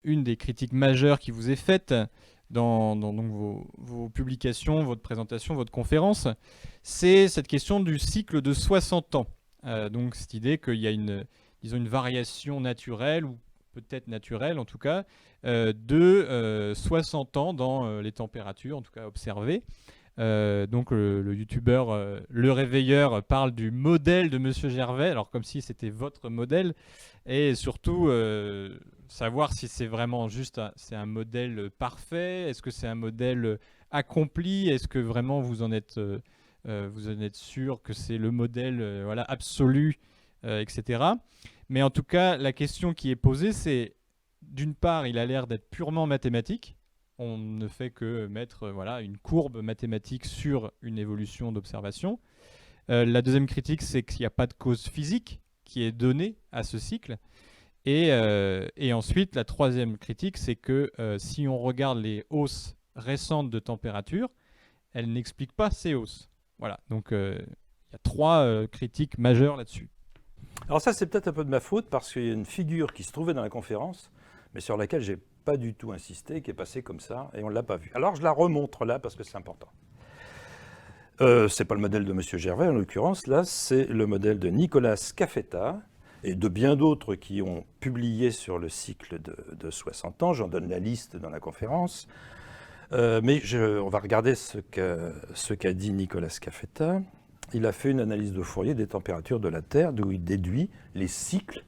une des critiques majeures qui vous est faite dans donc vos publications, votre présentation, votre conférence, c'est cette question du cycle de 60 ans. Donc cette idée qu'il y a disons une variation naturelle, ou peut-être naturelle en tout cas, de 60 ans dans les températures, en tout cas observées. Donc le youtubeur Le Réveilleur parle du modèle de Monsieur Gervais, alors comme si c'était votre modèle, et surtout savoir si c'est vraiment juste c'est un modèle parfait, est-ce que c'est un modèle accompli, est-ce que vraiment vous en êtes sûr que c'est le modèle voilà, absolu, etc. Mais en tout cas, la question qui est posée, c'est d'une part, il a l'air d'être purement mathématique. On ne fait que mettre voilà, une courbe mathématique sur une évolution d'observation. La deuxième critique, c'est qu'il n'y a pas de cause physique qui est donnée à ce cycle. Et ensuite, la troisième critique, c'est que si on regarde les hausses récentes de température, elles n'expliquent pas ces hausses. Voilà, donc il y a trois critiques majeures là-dessus. Alors ça, c'est peut-être un peu de ma faute parce qu'il y a une figure qui se trouvait dans la conférence, mais sur laquelle j'ai pas du tout insisté, qui est passée comme ça et on ne l'a pas vue. Alors je la remontre là parce que c'est important. C'est pas le modèle de M. Gervais en l'occurrence, là c'est le modèle de Nicolas Scafetta et de bien d'autres qui ont publié sur le cycle de 60 ans. J'en donne la liste dans la conférence. Mais on va regarder ce qu'a dit Nicolas Scafetta. Il a fait une analyse de Fourier des températures de la Terre, d'où il déduit les cycles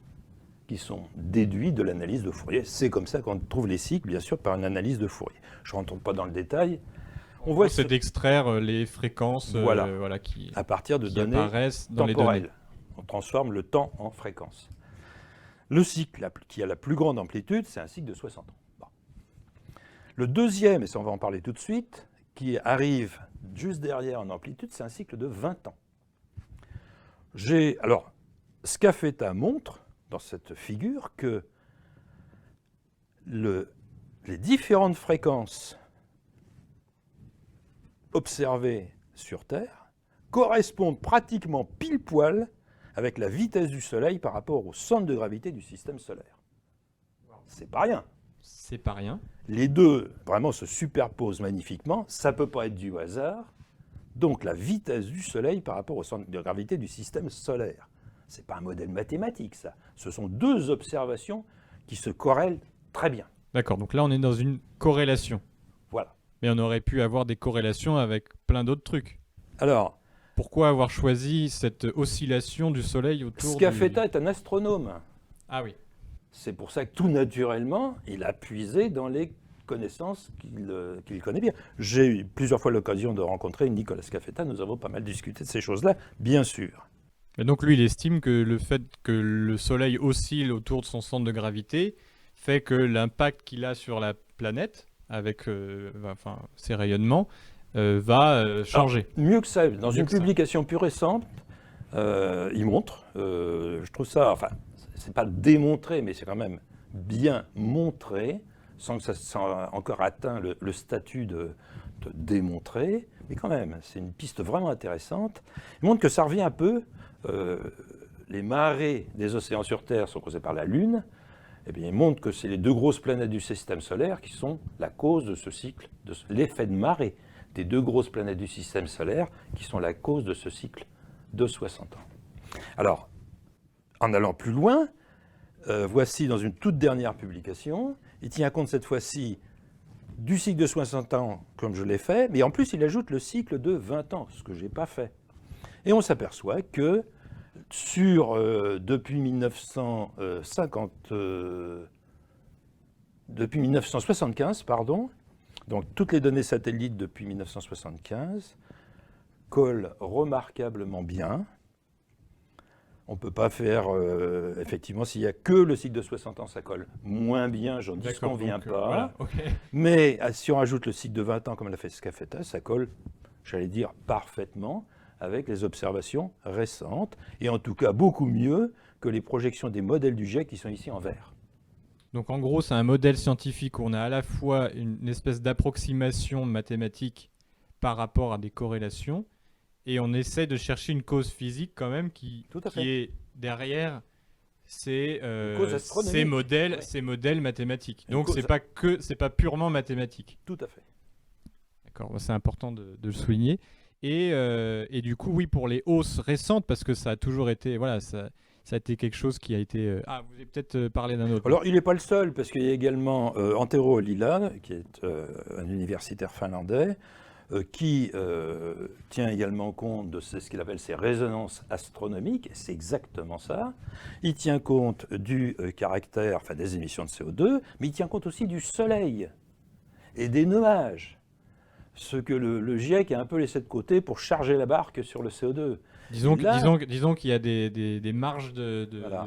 qui sont déduits de l'analyse de Fourier. C'est comme ça qu'on trouve les cycles, bien sûr, par une analyse de Fourier. Je ne rentre pas dans le détail. On voit c'est d'extraire les fréquences voilà, qui, à partir de qui données apparaissent dans temporelles. les données. On transforme le temps en fréquence. Le cycle qui a la plus grande amplitude, c'est un cycle de 60 ans. Bon. Le deuxième, et ça on va en parler tout de suite, qui arrive juste derrière en amplitude, c'est un cycle de 20 ans. Alors, Scafetta montre dans cette figure que les différentes fréquences observées sur Terre correspondent pratiquement pile poil avec la vitesse du Soleil par rapport au centre de gravité du système solaire. C'est pas rien. C'est pas rien. Les deux vraiment se superposent magnifiquement. Ça ne peut pas être du hasard. Donc la vitesse du Soleil par rapport au centre de gravité du système solaire. Ce n'est pas un modèle mathématique, ça. Ce sont deux observations qui se corrèlent très bien. D'accord, donc là on est dans une corrélation. Voilà. Mais on aurait pu avoir des corrélations avec plein d'autres trucs. Alors, pourquoi avoir choisi cette oscillation du Soleil autour Scafetta est un astronome. Ah oui. C'est pour ça que tout naturellement, il a puisé dans les connaissances qu'il connaît bien. J'ai eu plusieurs fois l'occasion de rencontrer Nicolas Scafetta. Nous avons pas mal discuté de ces choses-là, bien sûr. Et donc lui, il estime que le fait que le Soleil oscille autour de son centre de gravité fait que l'impact qu'il a sur la planète, avec ses rayonnements, va changer. Alors, mieux que ça, dans une publication plus récente, il montre, je trouve ça, enfin, c'est pas démontré, mais c'est quand même bien montré, sans que ça ait encore atteint le statut de démontrer, mais quand même, c'est une piste vraiment intéressante. Il montre que ça revient un peu, les marées des océans sur Terre sont causées par la Lune, et bien il montre que c'est les deux grosses planètes du système solaire qui sont la cause de ce cycle, de l'effet de marée des deux grosses planètes du système solaire qui sont la cause de ce cycle de 60 ans. Alors, en allant plus loin, voici dans une toute dernière publication, il tient compte cette fois-ci du cycle de 60 ans, comme je l'ai fait, mais en plus il ajoute le cycle de 20 ans, ce que je n'ai pas fait. Et on s'aperçoit que depuis 1975, donc toutes les données satellites depuis 1975 collent remarquablement bien. On ne peut pas faire, effectivement, s'il n'y a que le cycle de 60 ans, ça colle moins bien, j'en disconviens pas. Voilà, okay. Mais si on ajoute le cycle de 20 ans, comme l'a fait Scafetta, ça colle, j'allais dire, parfaitement avec les observations récentes, et en tout cas beaucoup mieux que les projections des modèles du GIEC qui sont ici en vert. Donc en gros, c'est un modèle scientifique où on a à la fois une espèce d'approximation mathématique par rapport à des corrélations, et on essaie de chercher une cause physique quand même qui est derrière c'est cause astronomique. ces modèles mathématiques. Une Donc cause- c'est pas purement mathématique. Tout à fait. D'accord, c'est important de le souligner. Et du coup, oui, pour les hausses récentes, parce que ça a toujours été, voilà, ça a été quelque chose qui a été. Ah, vous avez peut-être parlé d'un autre. Alors, il n'est pas le seul, parce qu'il y a également Antero Ollila, qui est un universitaire finlandais, qui tient également compte de ce qu'il appelle ces résonances astronomiques, et c'est exactement ça. Il tient compte du caractère, enfin des émissions de CO2, mais il tient compte aussi du soleil et des nuages, ce que le GIEC a un peu laissé de côté pour charger la barque sur le CO2. Disons, Et là- disons qu'il y a des marges Voilà.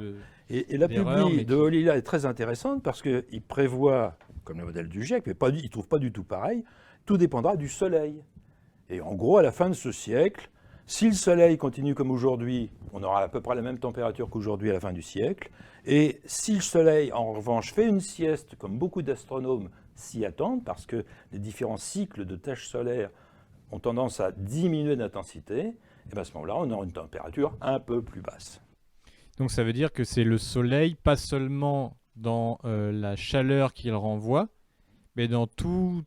Et la d'erreur, publi mais de qui- Ollila est très intéressante parce qu'il prévoit, comme le modèle du GIEC, mais il ne trouve pas du tout pareil, tout dépendra du Soleil. Et en gros, à la fin de ce siècle, si le Soleil continue comme aujourd'hui, on aura à peu près la même température qu'aujourd'hui à la fin du siècle. Et si le Soleil, en revanche, fait une sieste, comme beaucoup d'astronomes s'y attendent, parce que les différents cycles de taches solaires ont tendance à diminuer d'intensité, et bien à ce moment-là, on aura une température un peu plus basse. Donc ça veut dire que c'est le soleil, pas seulement dans la chaleur qu'il renvoie, mais dans toutes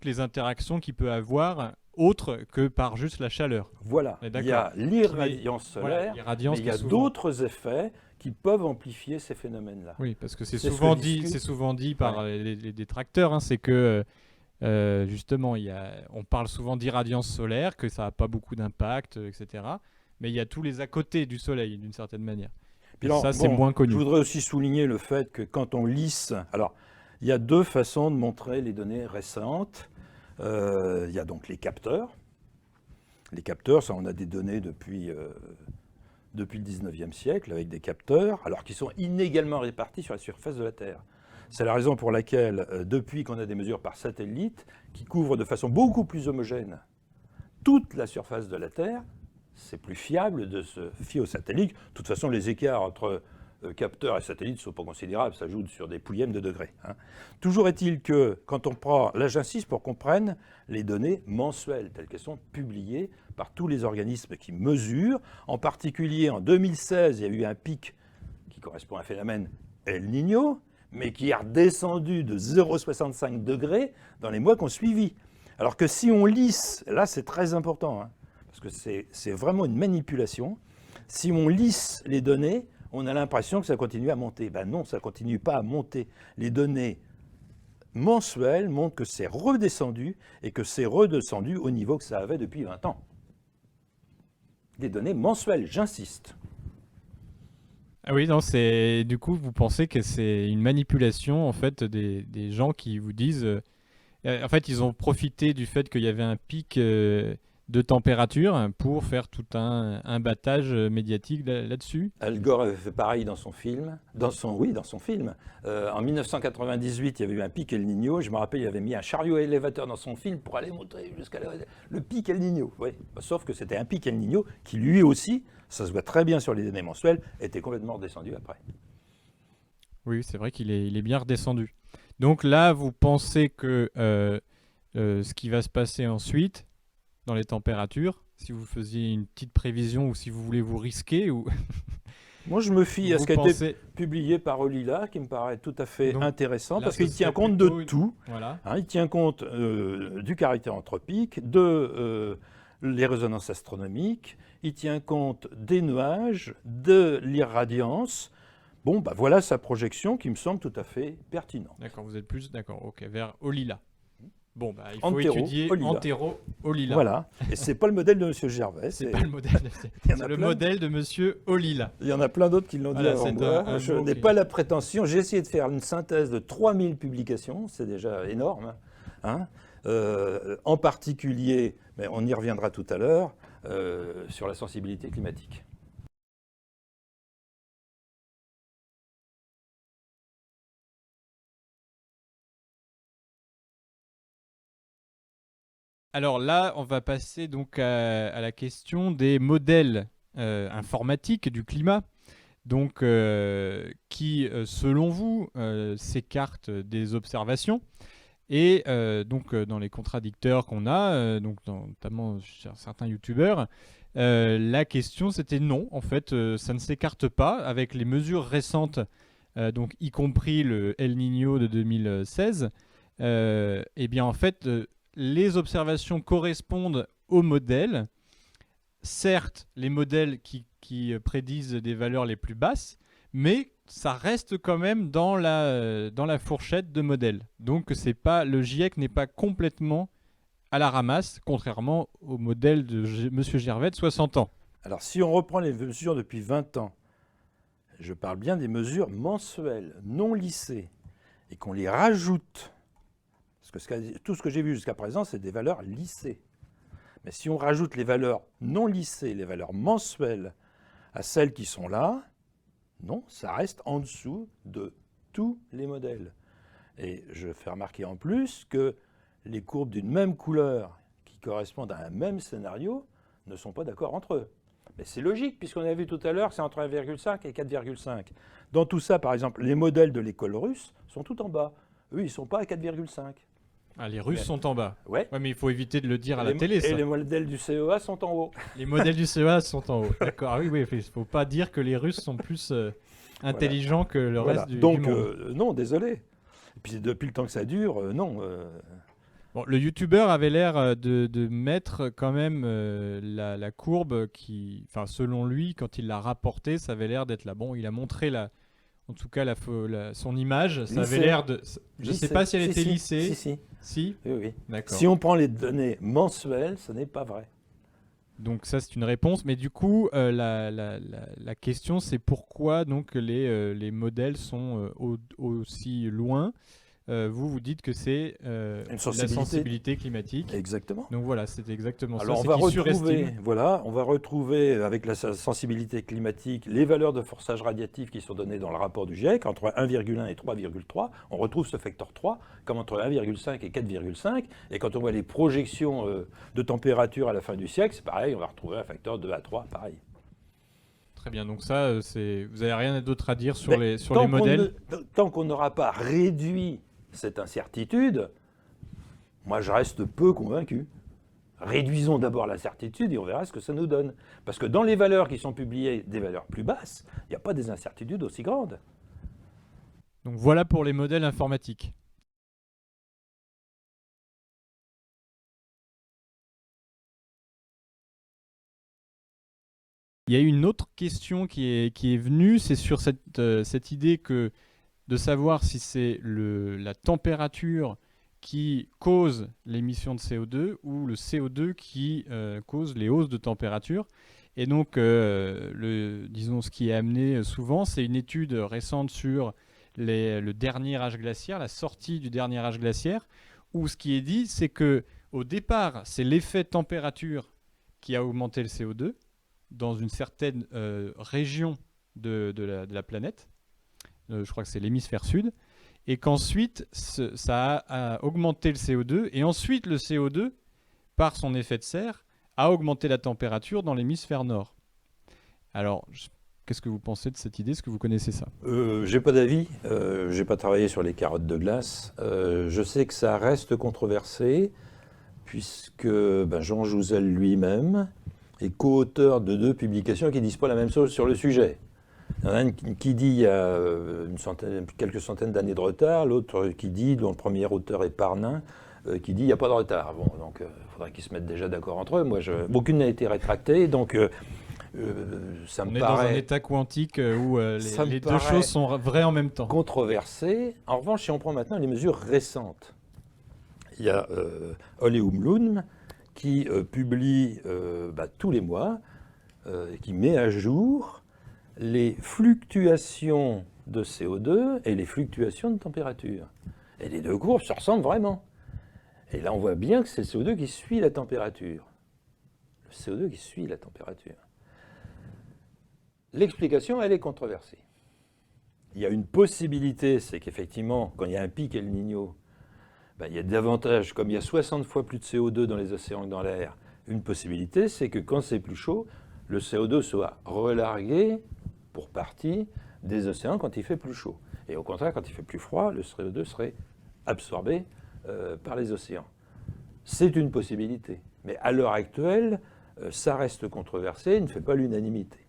les interactions qu'il peut avoir, autres que par juste la chaleur. Voilà, On est il y a d'accord. l'irradiance Voilà, solaire, l'irradiance mais il qui y a est souvent- d'autres effets qui peuvent amplifier ces phénomènes-là. Oui, parce que c'est C'est ce souvent que dit, discute- c'est souvent dit par les détracteurs, hein, c'est que justement, on parle souvent d'irradiance solaire, que ça n'a pas beaucoup d'impact, etc. Mais il y a tous les à côté du soleil, d'une certaine manière. Puis Et alors, ça, c'est bon, moins connu. Je voudrais aussi souligner le fait que quand on lisse, alors il y a deux façons de montrer les données récentes. Il y a donc les capteurs. Les capteurs, ça on a des données depuis le 19e siècle avec des capteurs, alors qu'ils sont inégalement répartis sur la surface de la Terre. C'est la raison pour laquelle, depuis qu'on a des mesures par satellite, qui couvrent de façon beaucoup plus homogène toute la surface de la Terre, c'est plus fiable de se fier aux satellites. De toute façon, les écarts entre capteurs et satellites ne sont pas considérables, ça joue sur des pouillèmes de degrés. Hein. Toujours est-il que, quand on prend, là j'insiste pour qu'on prenne les données mensuelles, telles qu'elles sont publiées par tous les organismes qui mesurent, en particulier en 2016, il y a eu un pic qui correspond à un phénomène El Niño, mais qui est redescendu de 0,65 degrés dans les mois qui ont suivi. Alors que si on lisse, là c'est très important, hein, parce que c'est vraiment une manipulation, si on lisse les données, on a l'impression que ça continue à monter. Ben non, ça ne continue pas à monter. Les données mensuelles montrent que c'est redescendu et que c'est redescendu au niveau que ça avait depuis 20 ans. Des données mensuelles, j'insiste. Ah oui, non, du coup, vous pensez que c'est une manipulation en fait des gens qui vous disent. En fait, ils ont profité du fait qu'il y avait un pic de température pour faire tout un battage médiatique là-dessus. Al Gore avait fait pareil dans son film. Dans son film. En 1998, il y avait eu un pic El Niño. Je me rappelle, il avait mis un chariot élévateur dans son film pour aller monter jusqu'à le pic El Niño. Oui. Sauf que c'était un pic El Niño qui, lui aussi, ça se voit très bien sur les données mensuelles, était complètement redescendu après. Oui, c'est vrai il est bien redescendu. Donc là, vous pensez que ce qui va se passer ensuite dans les températures, si vous faisiez une petite prévision ou si vous voulez vous risquer ou Moi, je me fie à vous ce qui a été pensez... publié par Ollila, qui me paraît tout à fait Donc, intéressant, là, parce ce qu'il tient serait compte plutôt de tout. Voilà. Hein, il tient compte du caractère anthropique, de les résonances astronomiques, il tient compte des nuages, de l'irradiance. Bon, bah voilà sa projection qui me semble tout à fait pertinente. D'accord, vous êtes plus d'accord, ok, vers Ollila. Bon, bah, il faut Antero étudier Ollila. Antero Ollila. Voilà, et c'est pas le modèle de M. Gervais, C'est pas le modèle, Il y en c'est a le plein. modèle de Monsieur Ollila. Il y en a plein d'autres qui l'ont dit Voilà, avant c'est moi. un Je mot n'ai qui- pas la prétention. J'ai essayé de faire une synthèse de 3000 publications, c'est déjà énorme. Hein. En particulier, mais on y reviendra tout à l'heure, sur la sensibilité climatique. Alors là, on va passer donc à la question des modèles informatiques du climat, donc qui, selon vous, s'écartent des observations. Et donc, dans les contradicteurs qu'on a, notamment chez certains youtubeurs, la question c'était non, en fait, ça ne s'écarte pas avec les mesures récentes, donc y compris le El Niño de 2016. Eh bien, en fait, les observations correspondent aux modèles. Certes, les modèles qui prédisent des valeurs les plus basses, mais ça reste quand même dans la fourchette de modèles. Donc c'est pas, le GIEC n'est pas complètement à la ramasse, contrairement au modèle de M. Gervais de 60 ans. Alors, si on reprend les mesures depuis 20 ans, je parle bien des mesures mensuelles, non lissées, et qu'on les rajoute, parce que tout ce que j'ai vu jusqu'à présent, c'est des valeurs lissées. Mais si on rajoute les valeurs non lissées, les valeurs mensuelles, à celles qui sont là, non, ça reste en dessous de tous les modèles. Et je fais remarquer en plus que les courbes d'une même couleur qui correspondent à un même scénario ne sont pas d'accord entre eux. Mais c'est logique, puisqu'on a vu tout à l'heure que c'est entre 1,5 et 4,5. Dans tout ça, par exemple, les modèles de l'école russe sont tout en bas. Eux, ils ne sont pas à 4,5. Ah, les Russes sont en bas. Ouais. Ouais, mais il faut éviter de le dire à la télé, ça. Et les modèles du CEA sont en haut. Les modèles du CEA sont en haut. D'accord. Ah oui, il ne faut pas dire que les Russes sont plus intelligents que le reste du monde. Donc, non, désolé. Et puis depuis le temps que ça dure, non. Bon, le youtubeur avait l'air de mettre quand même la courbe qui, enfin, selon lui, quand il l'a rapporté, ça avait l'air d'être là. Bon, il a montré en tout cas son image, ça avait l'air de... Je ne sais pas si elle était lissée. Si. Oui. D'accord. Si on prend les données mensuelles, ce n'est pas vrai. Donc ça, c'est une réponse. Mais du coup, la question, c'est pourquoi donc les modèles sont aussi loin. Vous dites que c'est la sensibilité climatique. Exactement. Donc voilà, c'est exactement Alors ça. On va retrouver avec la sensibilité climatique les valeurs de forçage radiatif qui sont données dans le rapport du GIEC, entre 1,1 et 3,3. On retrouve ce facteur 3 comme entre 1,5 et 4,5. Et quand on voit les projections de température à la fin du siècle, c'est pareil, on va retrouver un facteur 2 à 3, pareil. Très bien, donc ça, vous n'avez rien d'autre à dire sur les modèles tant qu'on n'aura pas réduit cette incertitude, moi je reste peu convaincu. Réduisons d'abord l'incertitude et on verra ce que ça nous donne. Parce que dans les valeurs qui sont publiées, des valeurs plus basses, il n'y a pas des incertitudes aussi grandes. Donc voilà pour les modèles informatiques. Il y a une autre question qui est venue, c'est sur cette idée de savoir si c'est la température qui cause l'émission de CO2 ou le CO2 qui cause les hausses de température. Et donc, disons, ce qui est amené souvent, c'est une étude récente sur le dernier âge glaciaire, la sortie du dernier âge glaciaire, où ce qui est dit, c'est qu'au départ, c'est l'effet température qui a augmenté le CO2 dans une certaine région de la planète. Je crois que c'est l'hémisphère sud. Et qu'ensuite, ça a augmenté le CO2. Et ensuite, le CO2, par son effet de serre, a augmenté la température dans l'hémisphère nord. Alors, qu'est-ce que vous pensez de cette idée? Est-ce que vous connaissez ça? J'ai pas d'avis. J'ai pas travaillé sur les carottes de glace. Je sais que ça reste controversé, puisque Jean Jouzel lui-même est co-auteur de 2 publications qui disent pas la même chose sur le sujet. Il y en a une qui dit il y a quelques centaines d'années de retard, l'autre qui dit, dont le premier auteur est Parnin, qui dit il n'y a pas de retard. Bon, donc il faudrait qu'ils se mettent déjà d'accord entre eux. Aucune n'a été rétractée, donc ça me paraît... On est dans un état quantique où les deux choses sont vraies en même temps. Controversé. En revanche, si on prend maintenant les mesures récentes, il y a Olle Umlund qui publie tous les mois, qui met à jour les fluctuations de CO2 et les fluctuations de température. Et les 2 courbes se ressemblent vraiment. Et là, on voit bien que c'est le CO2 qui suit la température. Le CO2 qui suit la température. L'explication, elle est controversée. Il y a une possibilité, c'est qu'effectivement, quand il y a un pic El Niño, il y a davantage, comme il y a 60 fois plus de CO2 dans les océans que dans l'air, une possibilité, c'est que quand c'est plus chaud, le CO2 soit relargué pour partie des océans quand il fait plus chaud. Et au contraire, quand il fait plus froid, le CO2 serait absorbé par les océans. C'est une possibilité. Mais à l'heure actuelle, ça reste controversé et ne fait pas l'unanimité.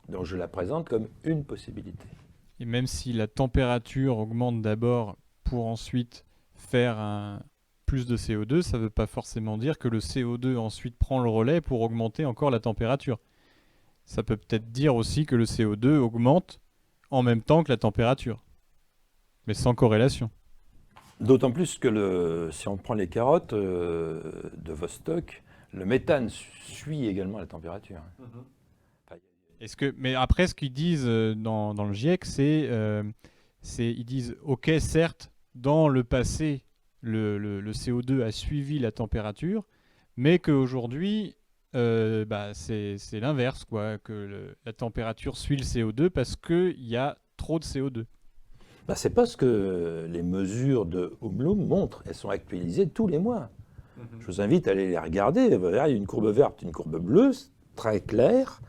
Donc je la présente comme une possibilité. Et même si la température augmente d'abord pour ensuite faire plus de CO2, ça ne veut pas forcément dire que le CO2 ensuite prend le relais pour augmenter encore la température. Ça peut peut-être dire aussi que le CO2 augmente en même temps que la température, mais sans corrélation. D'autant plus que si on prend les carottes de Vostok, le méthane suit également la température. Mais après, ce qu'ils disent dans le GIEC, ils disent, ok, certes, dans le passé, le CO2 a suivi la température, mais qu'aujourd'hui, c'est l'inverse, quoi, que la température suit le CO2 parce qu'il y a trop de CO2. C'est pas ce que les mesures de Umlum montrent. Elles sont actualisées tous les mois. Je vous invite à aller les regarder. Il y a une courbe verte, une courbe bleue, très claire.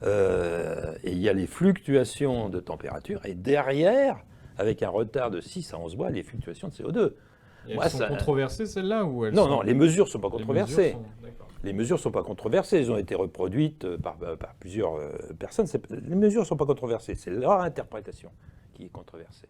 Et il y a les fluctuations de température. Et derrière, avec un retard de 6 à 11 mois, les fluctuations de CO2. Elles sont controversées, celles-là ou Non, les mesures ne sont pas controversées. Les mesures ne sont pas controversées. Elles ont été reproduites par plusieurs personnes. Les mesures ne sont pas controversées. C'est leur interprétation qui est controversée.